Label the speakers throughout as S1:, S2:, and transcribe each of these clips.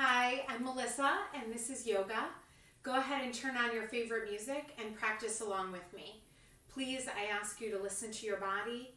S1: Hi, I'm Melissa, and this is yoga. Go ahead and turn on your favorite music and practice along with me. Please, I ask you to listen to your body,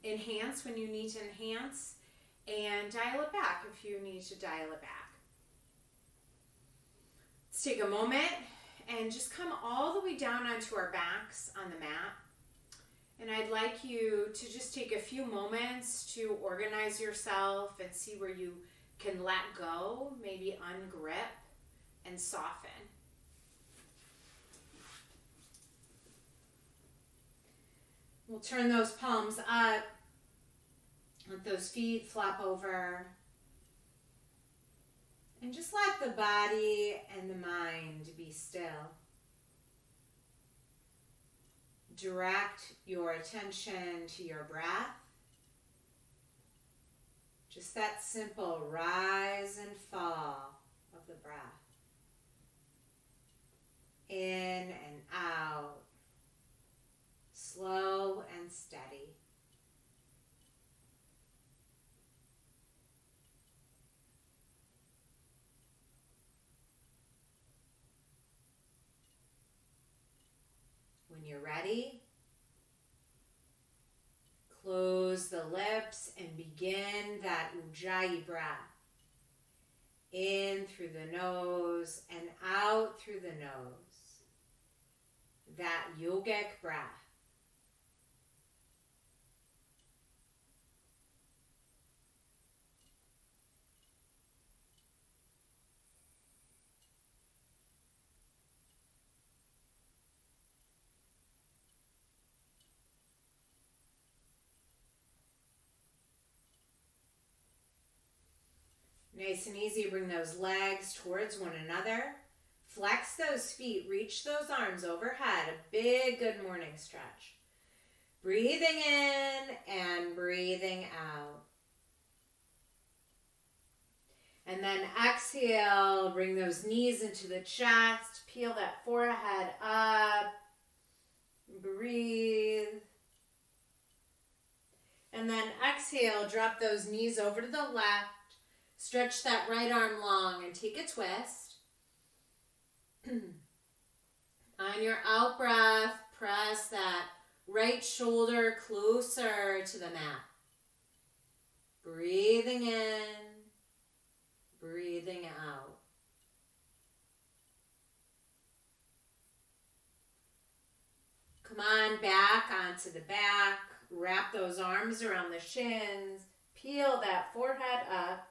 S1: enhance when you need to enhance, and dial it back if you need to dial it back. Let's take a moment and just come all the way down onto our backs on the mat. And I'd like you to just take a few moments to organize yourself and see where you can let go, maybe ungrip and soften. We'll turn those palms up, let those feet flop over, and just let the body and the mind be still. Direct your attention to your breath. Just that simple rise and fall of the breath. In and out. Slow and steady. When you're ready, close the lips and begin that Ujjayi breath. In through the nose and out through the nose. That yogic breath. Nice and easy, bring those legs towards one another. Flex those feet, reach those arms overhead. A big good morning stretch. Breathing in and breathing out. And then exhale, bring those knees into the chest. Peel that forehead up. Breathe. And then exhale, drop those knees over to the left. Stretch that right arm long and take a twist. On your out breath, press that right shoulder closer to the mat. Breathing in, breathing out. Come on back onto the back. Wrap those arms around the shins. Peel that forehead up.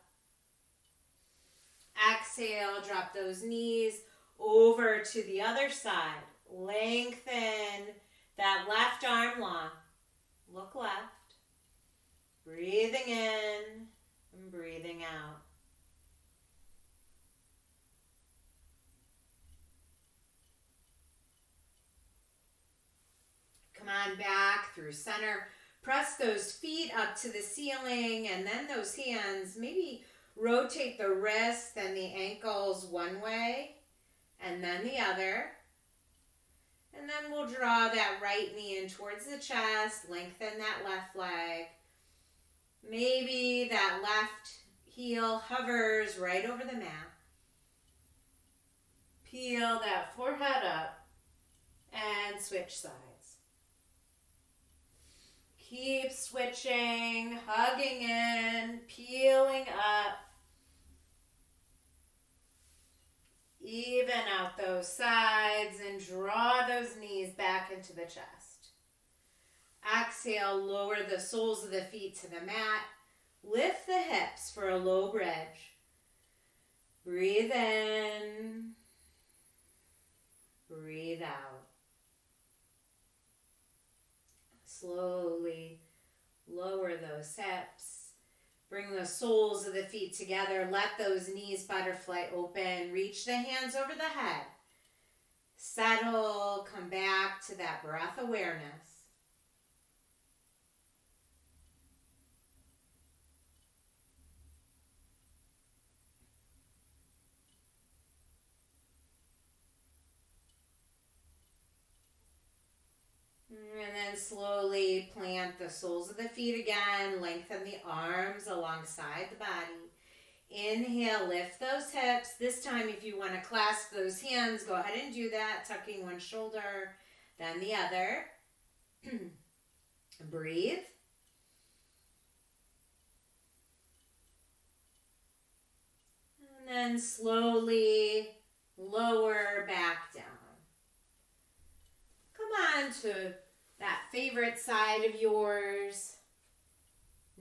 S1: Exhale, drop those knees over to the other side. Lengthen that left arm long. Look left. Breathing in and breathing out. Come on back through center. Press those feet up to the ceiling and then those hands, maybe rotate the wrists and the ankles one way and then the other. And then we'll draw that right knee in towards the chest, lengthen that left leg. Maybe that left heel hovers right over the mat. Peel that forehead up and switch sides. Keep switching, hugging in, peeling up. Even out those sides and draw those knees back into the chest. Exhale, lower the soles of the feet to the mat. Lift the hips for a low bridge. Breathe in. Breathe out. Slowly lower those hips. Bring the soles of the feet together. Let those knees butterfly open. Reach the hands over the head. Settle. Come back to that breath awareness. And then slowly plant the soles of the feet again. Lengthen the arms alongside the body. Inhale, lift those hips. This time, if you want to clasp those hands, go ahead and do that, tucking one shoulder, then the other. Breathe. And then slowly lower back down. Come on to that favorite side of yours.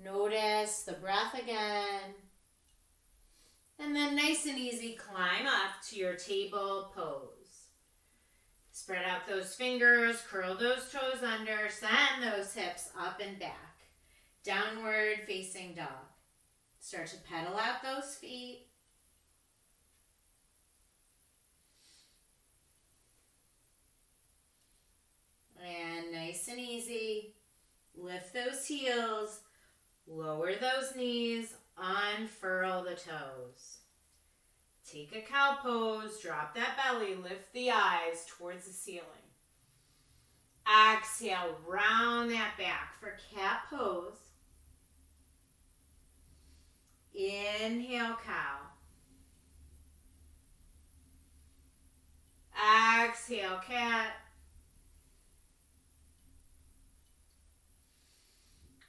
S1: Notice the breath again. And then nice and easy, climb up to your table pose. Spread out those fingers, curl those toes under, send those hips up and back. Downward facing dog. Start to pedal out those feet. And nice and easy, lift those heels, lower those knees, unfurl the toes. Take a cow pose, drop that belly, lift the eyes towards the ceiling. Exhale, round that back for cat pose. Inhale, cow. Exhale, cat.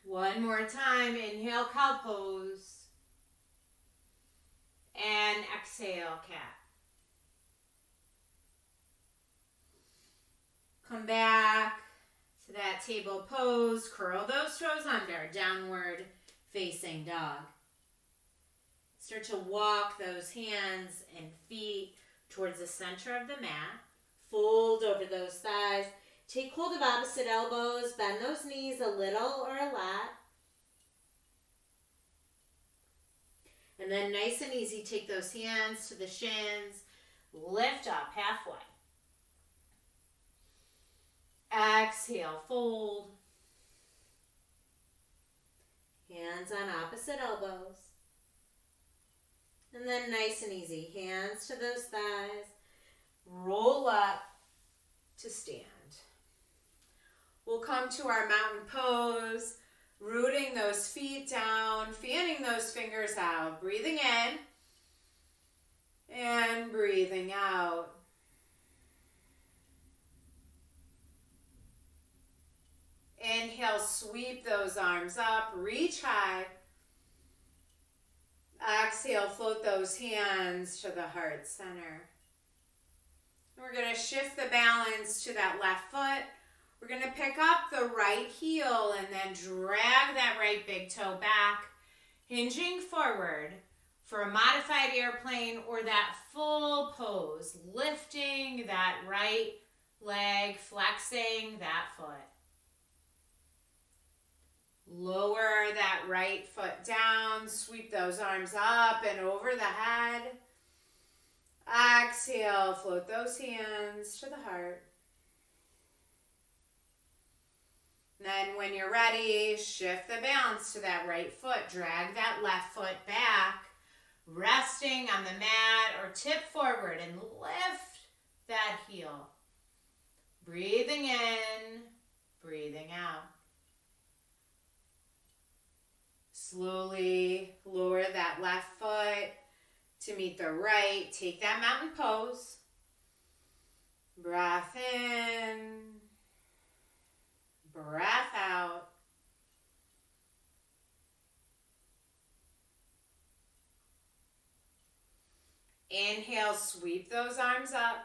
S1: One more time, inhale, cow pose. And exhale, cat. Come back to that table pose. Curl those toes under, downward facing dog. Start to walk those hands and feet towards the center of the mat. Fold over those thighs. Take hold of opposite elbows, bend those knees a little or a lot. And then nice and easy, take those hands to the shins, lift up halfway. Exhale, fold. Hands on opposite elbows. And then nice and easy, hands to those thighs, roll up to stand. We'll come to our mountain pose, rooting those feet down, fanning those fingers out, breathing in and breathing out. Inhale, sweep those arms up, reach high. Exhale, float those hands to the heart center. We're going to shift the balance to that left foot. We're going to pick up the right heel and then drag that right big toe back, hinging forward for a modified airplane or that full pose, lifting that right leg, flexing that foot. Lower that right foot down, sweep those arms up and over the head. Exhale, float those hands to the heart. Then when you're ready, shift the balance to that right foot. Drag that left foot back, resting on the mat or tip forward and lift that heel. Breathing in, breathing out. Slowly lower that left foot to meet the right. Take that mountain pose. Breath in. Breath out. Inhale, sweep those arms up.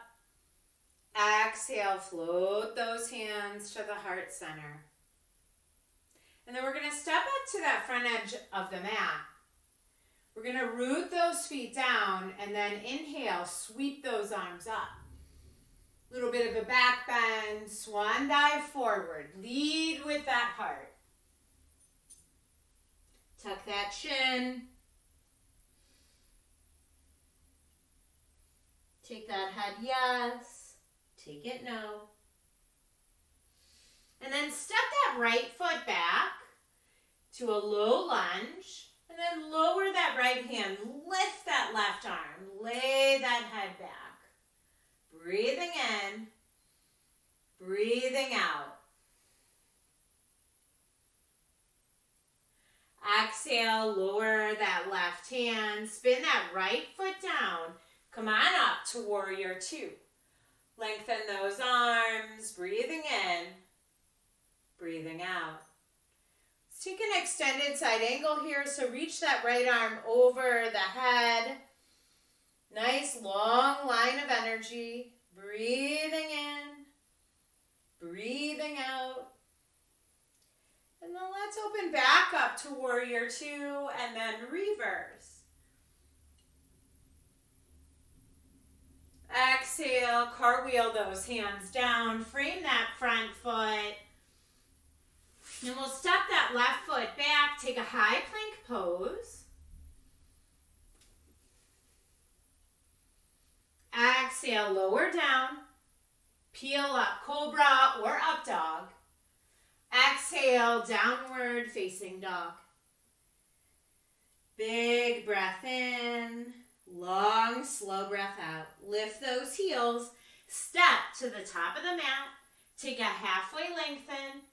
S1: Exhale, float those hands to the heart center. And then we're going to step up to that front edge of the mat. We're going to root those feet down and then inhale, sweep those arms up. Little bit of a back bend, swan dive forward. Lead with that heart. Tuck that chin. Take that head yes. Take it no. And then step that right foot back to a low lunge. And then lower that right hand. Lift that left arm. Lay that head back. Breathing in, breathing out. Exhale, lower that left hand. Spin that right foot down. Come on up to warrior two. Lengthen those arms, breathing in, breathing out. Let's take an extended side angle here. So reach that right arm over the head. Nice long line of energy. Breathing in, breathing out. And then let's open back up to warrior two and then reverse. Exhale, cartwheel those hands down, frame that front foot. And we'll step that left foot back, take a high plank pose. Exhale, lower down, peel up, cobra or up dog. Exhale, downward facing dog. Big breath in, long, slow breath out. Lift those heels, step to the top of the mat, take a halfway lengthen.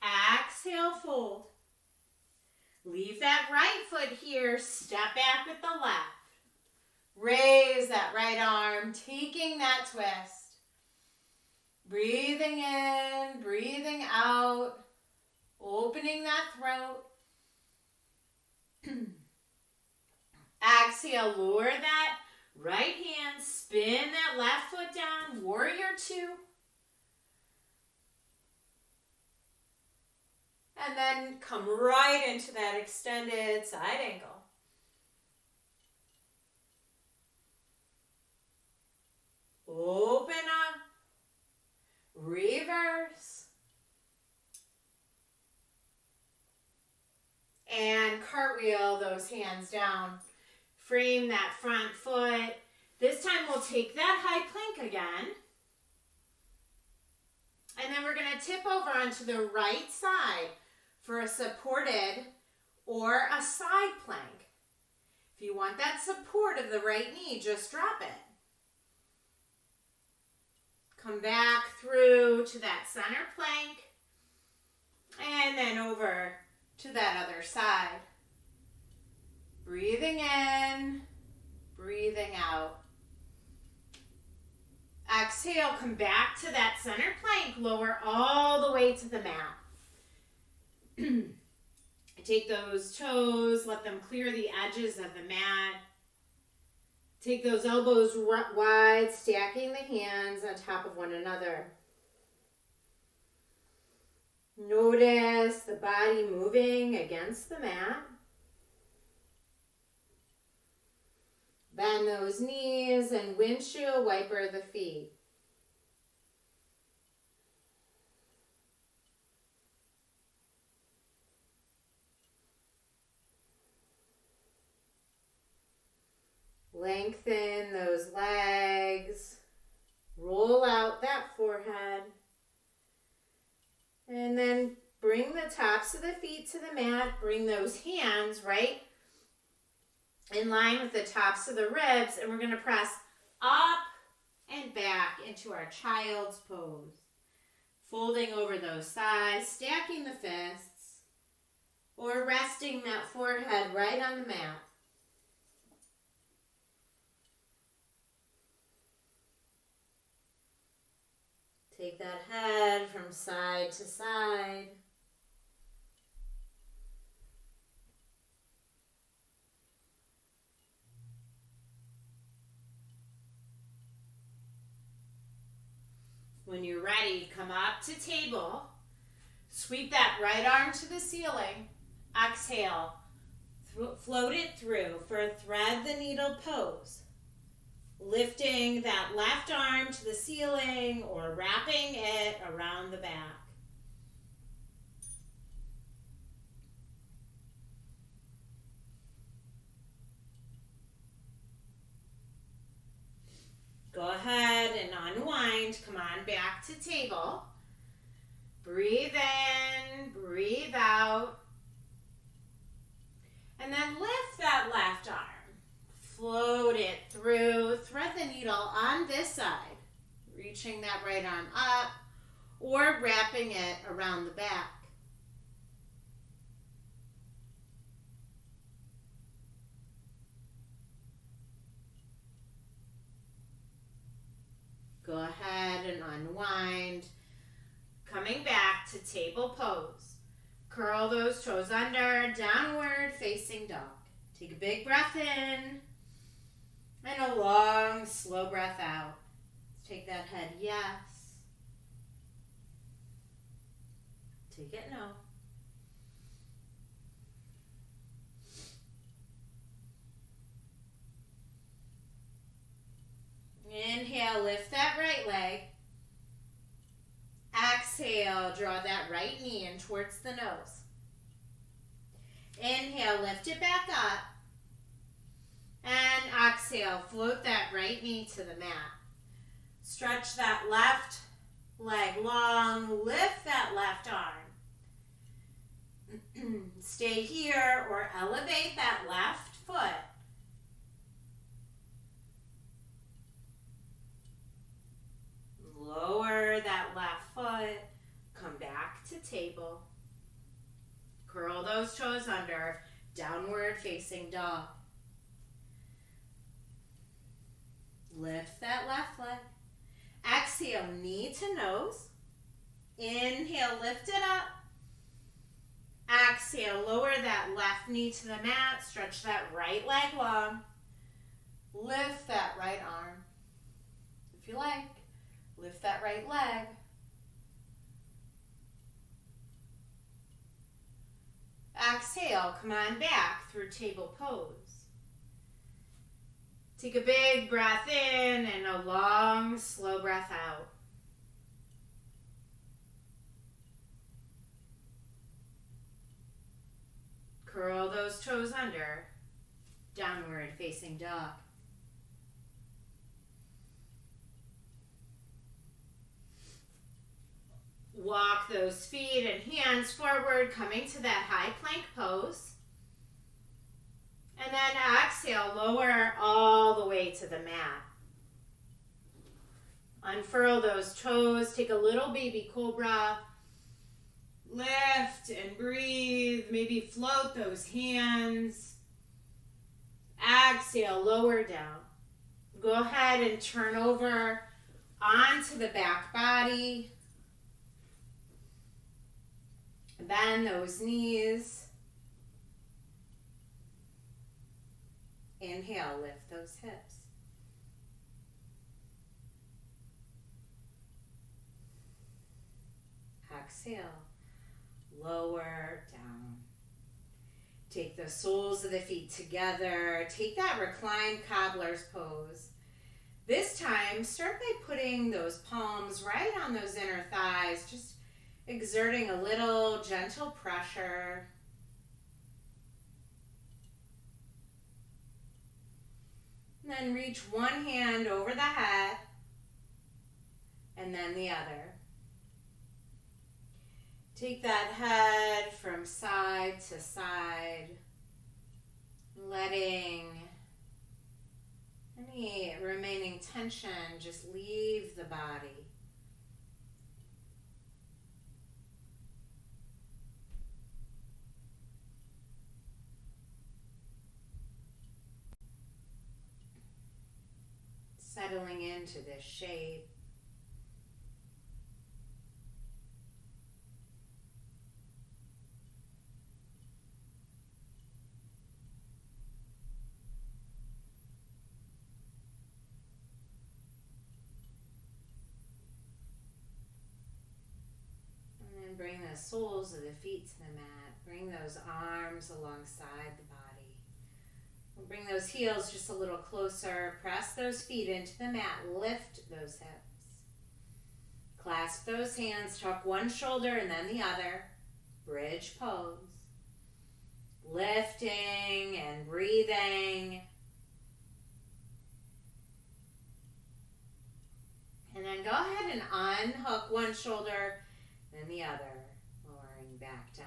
S1: Exhale, fold. Leave that right foot here, step back with the left. Raise that right arm, taking that twist. Breathing in, breathing out, opening that throat. Exhale, lower that right hand, spin that left foot down, warrior two. And then come right into that extended side angle. Open up, reverse, and cartwheel those hands down. Frame that front foot. This time we'll take that high plank again. And then we're going to tip over onto the right side for a supported or a side plank. If you want that support of the right knee, just drop it. Come back through to that center plank and then over to that other side. Breathing in, breathing out. Exhale, come back to that center plank, lower all the way to the mat. Take those toes, let them clear the edges of the mat. Take those elbows wide, stacking the hands on top of one another. Notice the body moving against the mat. Bend those knees and windshield wiper the feet. Lengthen those legs. Roll out that forehead. And then bring the tops of the feet to the mat. Bring those hands right in line with the tops of the ribs. And we're going to press up and back into our child's pose. Folding over those thighs, stacking the fists, or resting that forehead right on the mat. Take that head from side to side. When you're ready, come up to table. Sweep that right arm to the ceiling. Exhale. Float it through for a thread the needle pose. Lifting that left arm to the ceiling or wrapping it around the back. Go ahead and unwind. Come on back to table. Breathe in, breathe out. And then lift that left arm. Float it through. Thread the needle on this side. Reaching that right arm up or wrapping it around the back. table pose. Curl those toes under, downward facing dog. Take a big breath in and a long, slow breath out. Take that head yes. Take it no. Inhale, lift that right leg. Exhale, draw that right knee in towards the nose. Inhale, lift it back up. And exhale, float that right knee to the mat. Stretch that left leg long, lift that left arm. Stay here or elevate that left foot. Lower that left foot, come back to table. Curl those toes under, downward facing dog. Lift that left leg. Exhale, knee to nose. Inhale, lift it up. Exhale, lower that left knee to the mat. Stretch that right leg long. Lift that right arm. If you like, lift that right leg. Exhale, come on back through table pose. Take a big breath in and a long, slow breath out. Curl those toes under, downward facing dog. Walk those feet and hands forward, coming to that high plank pose. And then exhale, lower all the way to the mat. Unfurl those toes, take a little baby cobra. Lift and breathe, maybe float those hands. Exhale, lower down. Go ahead and turn over onto the back body. Bend those knees. Inhale, lift those hips. Exhale, lower down. Take the soles of the feet together. Take that reclined cobbler's pose. This time, start by putting those palms right on those inner thighs, just exerting a little gentle pressure. And then reach one hand over the head and then the other. Take that head from side to side, letting any remaining tension just leave the body. Settling into this shape. And then bring the soles of the feet to the mat. Bring those arms alongside the body. We'll bring those heels just a little closer. Press those feet into the mat. Lift those hips. Clasp those hands. Tuck one shoulder and then the other. Bridge pose. Lifting and breathing. And then go ahead and unhook one shoulder, then the other. Lowering back down.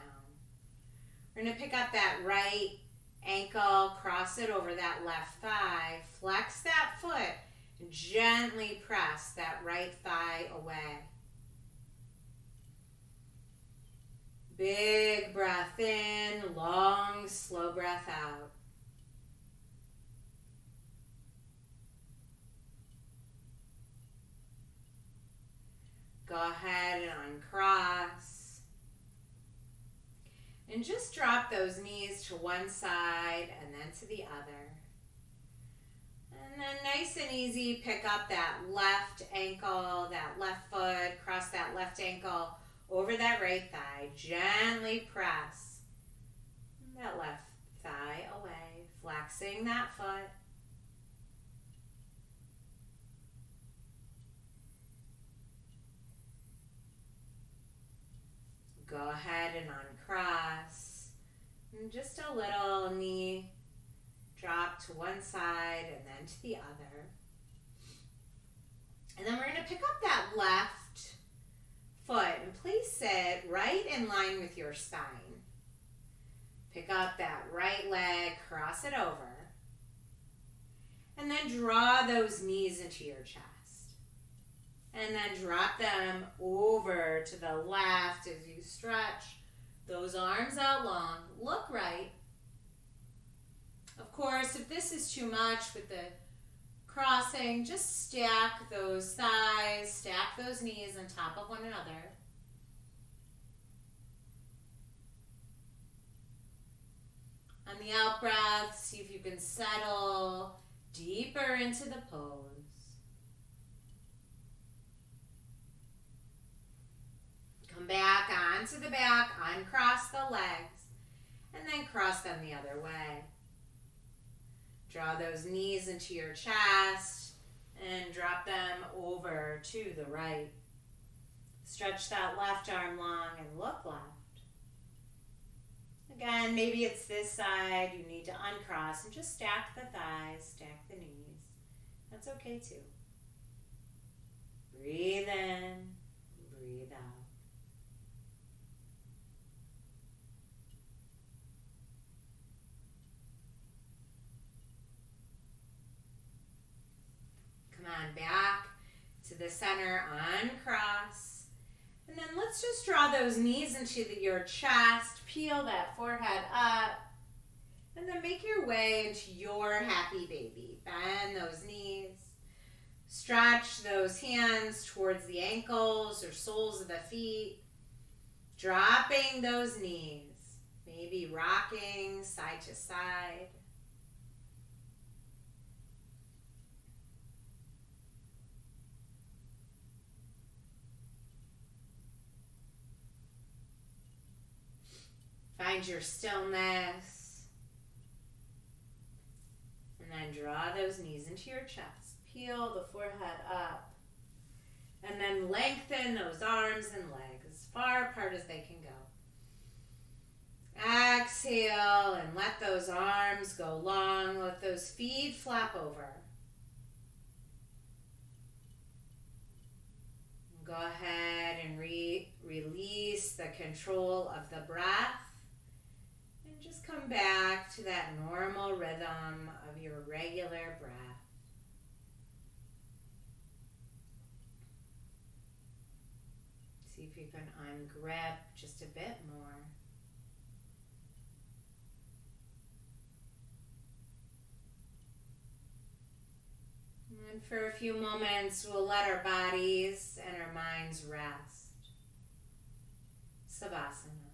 S1: We're going to pick up that right ankle, cross it over that left thigh, flex that foot, and gently press that right thigh away. Big breath in, long, slow breath out. Go ahead and uncross. And just drop those knees to one side and then to the other. And then nice and easy, pick up that left ankle, that left foot, cross that left ankle over that right thigh. Gently press that left thigh away, flexing that foot. Go ahead and uncross. And just a little knee drop to one side and then to the other. And then we're going to pick up that left foot and place it right in line with your spine. Pick up that right leg, cross it over. And then draw those knees into your chest. And then drop them over to the left as you stretch those arms out long. Look right. Of course, if this is too much with the crossing, just stack those thighs, stack those knees on top of one another. On the out breath, see if you can settle deeper into the pose. Come back onto the back, uncross the legs, and then cross them the other way. Draw those knees into your chest and drop them over to the right. Stretch that left arm long and look left. Again, maybe it's this side. You need to uncross and just stack the thighs, stack the knees. That's okay too. Breathe in, breathe out. Come on back to the center, uncross. And then let's just draw those knees into your chest, peel that forehead up, and then make your way into your happy baby. Bend those knees. Stretch those hands towards the ankles or soles of the feet. Dropping those knees. Maybe rocking side to side. Find your stillness. And then draw those knees into your chest. Peel the forehead up. And then lengthen those arms and legs as far apart as they can go. Exhale and let those arms go long. Let those feet flap over. Go ahead and release the control of the breath. Just come back to that normal rhythm of your regular breath. See if you can ungrip just a bit more. And for a few moments, we'll let our bodies and our minds rest. Savasana.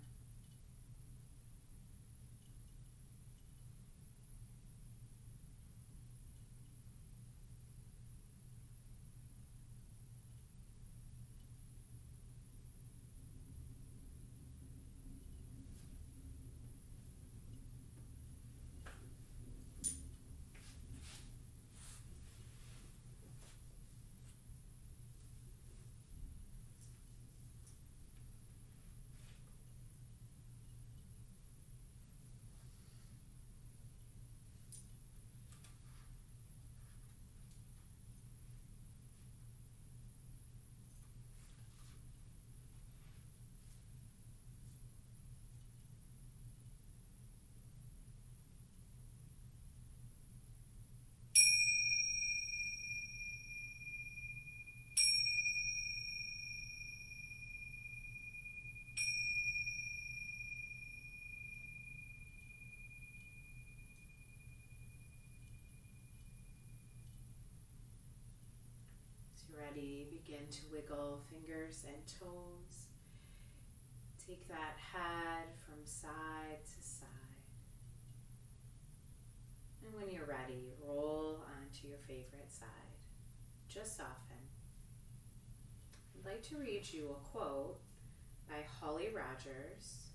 S1: Ready, begin to wiggle fingers and toes. Take that head from side to side. And when you're ready, roll onto your favorite side. Just soften. I'd like to read you a quote by Holly Rogers.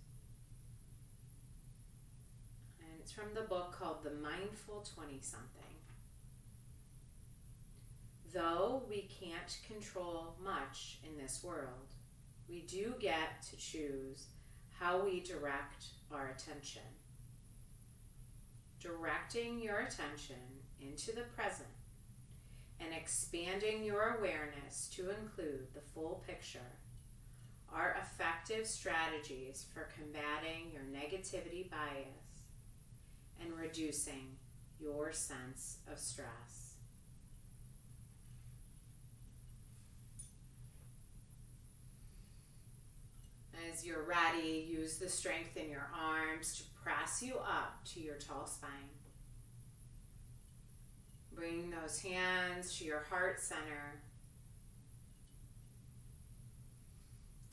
S1: And it's from the book called The Mindful 20-Something. Though we can't control much in this world, we do get to choose how we direct our attention. Directing your attention into the present and expanding your awareness to include the full picture are effective strategies for combating your negativity bias and reducing your sense of stress. As you're ready, use the strength in your arms to press you up to your tall spine. Bring those hands to your heart center.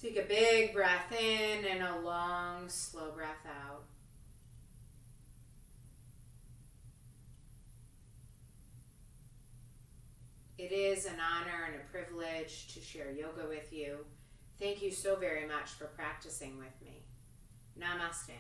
S1: Take a big breath in and a long, slow breath out. It is an honor and a privilege to share yoga with you. Thank you so very much for practicing with me. Namaste.